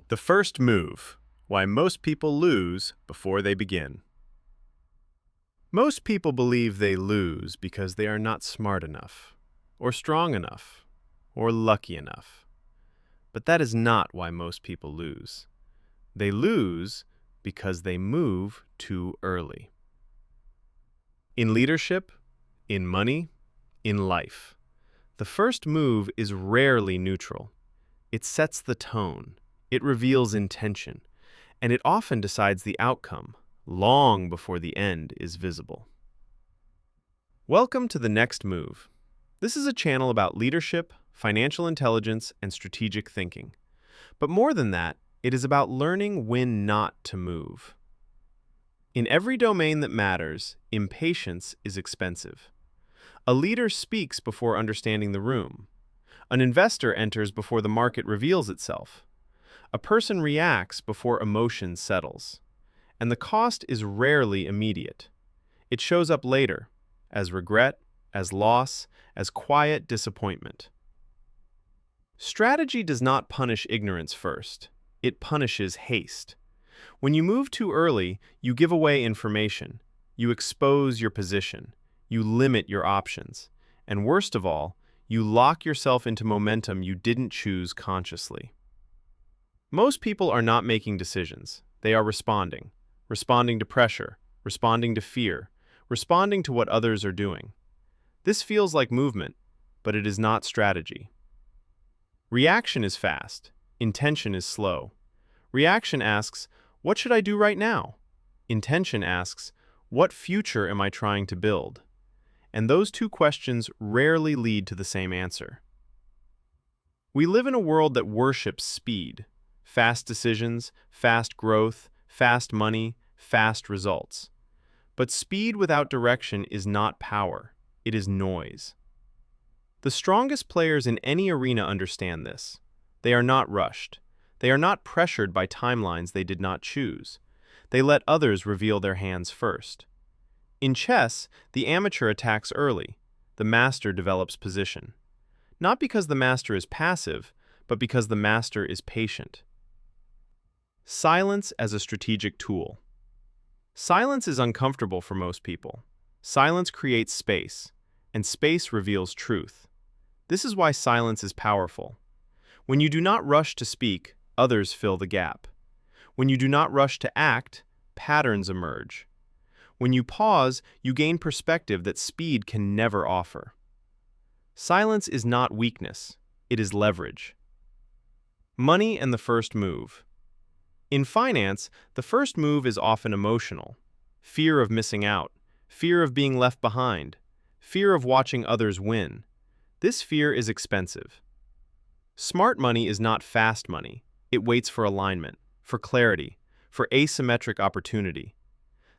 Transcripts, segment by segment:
The first move, why most people lose before they begin. Most people believe they lose because they are not smart enough, or strong enough, or lucky enough. But that is not why most people lose. They lose because they move too early. In leadership, in money, in life, the first move is rarely neutral. It sets the tone, it reveals intention, and it often decides the outcome, long before the end is visible. Welcome to The Next Move. This is a channel about leadership, financial intelligence, and strategic thinking. But more than that, it is about learning when not to move. In every domain that matters, impatience is expensive. A leader speaks before understanding the room. An investor enters before the market reveals itself. A person reacts before emotion settles. And the cost is rarely immediate. It shows up later, as regret, as loss, as quiet disappointment. Strategy does not punish ignorance first. It punishes haste. When you move too early, you give away information. You expose your position. You limit your options. And worst of all, you lock yourself into momentum you didn't choose consciously. Most people are not making decisions. They are responding. Responding to pressure, responding to fear, responding to what others are doing. This feels like movement, but it is not strategy. Reaction is fast. Intention is slow. Reaction asks, what should I do right now? Intention asks, what future am I trying to build? And those two questions rarely lead to the same answer. We live in a world that worships speed. Fast decisions, fast growth, fast money, fast results. But speed without direction is not power. It is noise. The strongest players in any arena understand this. They are not rushed. They are not pressured by timelines they did not choose. They let others reveal their hands first. In chess, the amateur attacks early. The master develops position. Not because the master is passive, but because the master is patient. Silence as a strategic tool. Silence is uncomfortable for most people. Silence creates space, and space reveals truth. This is why silence is powerful. When you do not rush to speak, others fill the gap. When you do not rush to act, patterns emerge. When you pause, you gain perspective that speed can never offer. Silence is not weakness, it is leverage. Money and the first move. In finance, the first move is often emotional. Fear of missing out, fear of being left behind, fear of watching others win. This fear is expensive. Smart money is not fast money. It waits for alignment, for clarity, for asymmetric opportunity.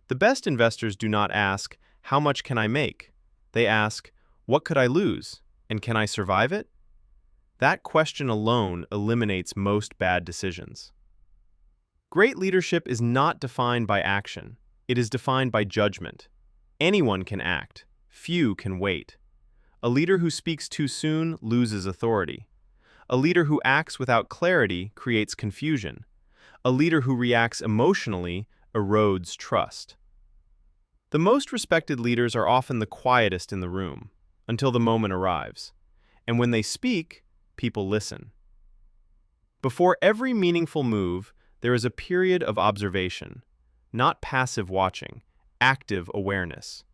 The best investors do not ask, how much can I make? They ask, what could I lose, and can I survive it? That question alone eliminates most bad decisions. Great leadership is not defined by action. It is defined by judgment. Anyone can act. Few can wait. A leader who speaks too soon loses authority. A leader who acts without clarity creates confusion. A leader who reacts emotionally erodes trust. The most respected leaders are often the quietest in the room, until the moment arrives. And when they speak, people listen. Before every meaningful move, there is a period of observation, not passive watching, active awareness.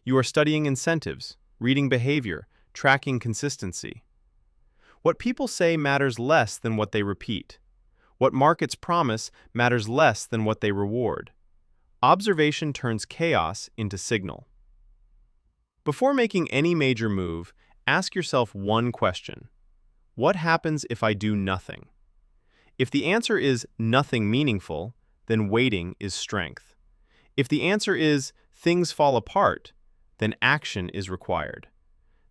You are studying incentives, reading behavior, tracking consistency. What people say matters less than what they repeat. What markets promise matters less than what they reward. Observation turns chaos into signal. Before making any major move, ask yourself one question. What happens if I do nothing? If the answer is nothing meaningful, then waiting is strength. If the answer is things fall apart, then action is required.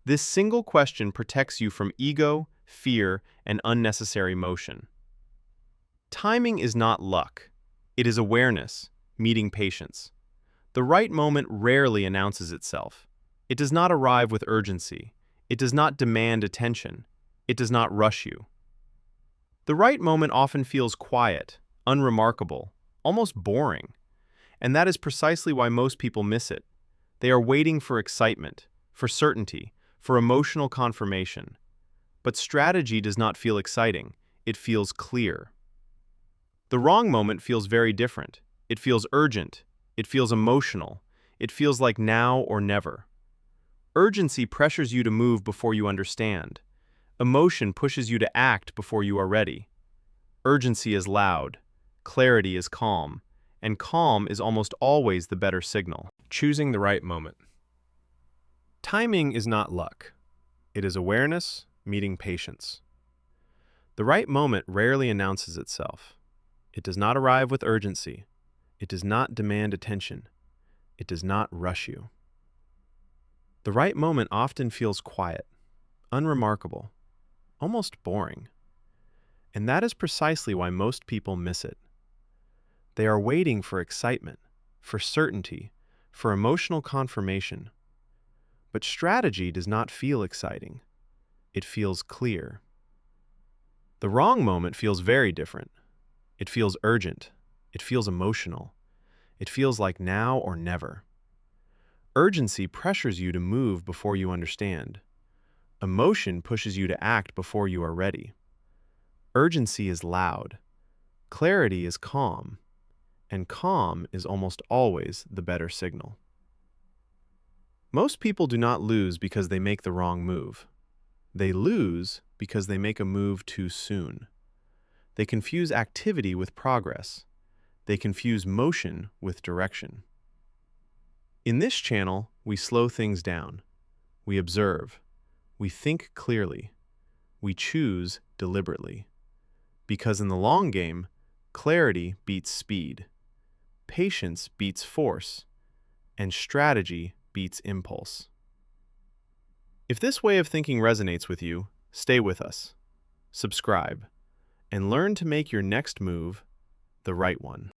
This single question protects you from ego, fear, and unnecessary motion. Timing is not luck. It is awareness, meeting patience. The right moment rarely announces itself. It does not arrive with urgency. It does not demand attention. It does not rush you. The right moment often feels quiet, unremarkable, almost boring. And that is precisely why most people miss it. They are waiting for excitement, for certainty, for emotional confirmation. But strategy does not feel exciting. It feels clear. The wrong moment feels very different. It feels urgent. It feels emotional. It feels like now or never. Urgency pressures you to move before you understand. Emotion pushes you to act before you are ready. Urgency is loud. Clarity is calm. And calm is almost always the better signal. Choosing the right moment. Timing is not luck. It is awareness meeting patience. The right moment rarely announces itself. It does not arrive with urgency. It does not demand attention. It does not rush you. The right moment often feels quiet, unremarkable, almost boring. And that is precisely why most people miss it. They are waiting for excitement, for certainty, for emotional confirmation. But strategy does not feel exciting. It feels clear. The wrong moment feels very different. It feels urgent. It feels emotional. It feels like now or never. Urgency pressures you to move before you understand. Emotion pushes you to act before you are ready. Urgency is loud. Clarity is calm. And calm is almost always the better signal. Most people do not lose because they make the wrong move. They lose because they make a move too soon. They confuse activity with progress. They confuse motion with direction. In this channel, we slow things down. We observe. We think clearly. We choose deliberately. Because in the long game, clarity beats speed. Patience beats force. And strategy beats impulse. If this way of thinking resonates with you, stay with us. Subscribe. And learn to make your next move the right one.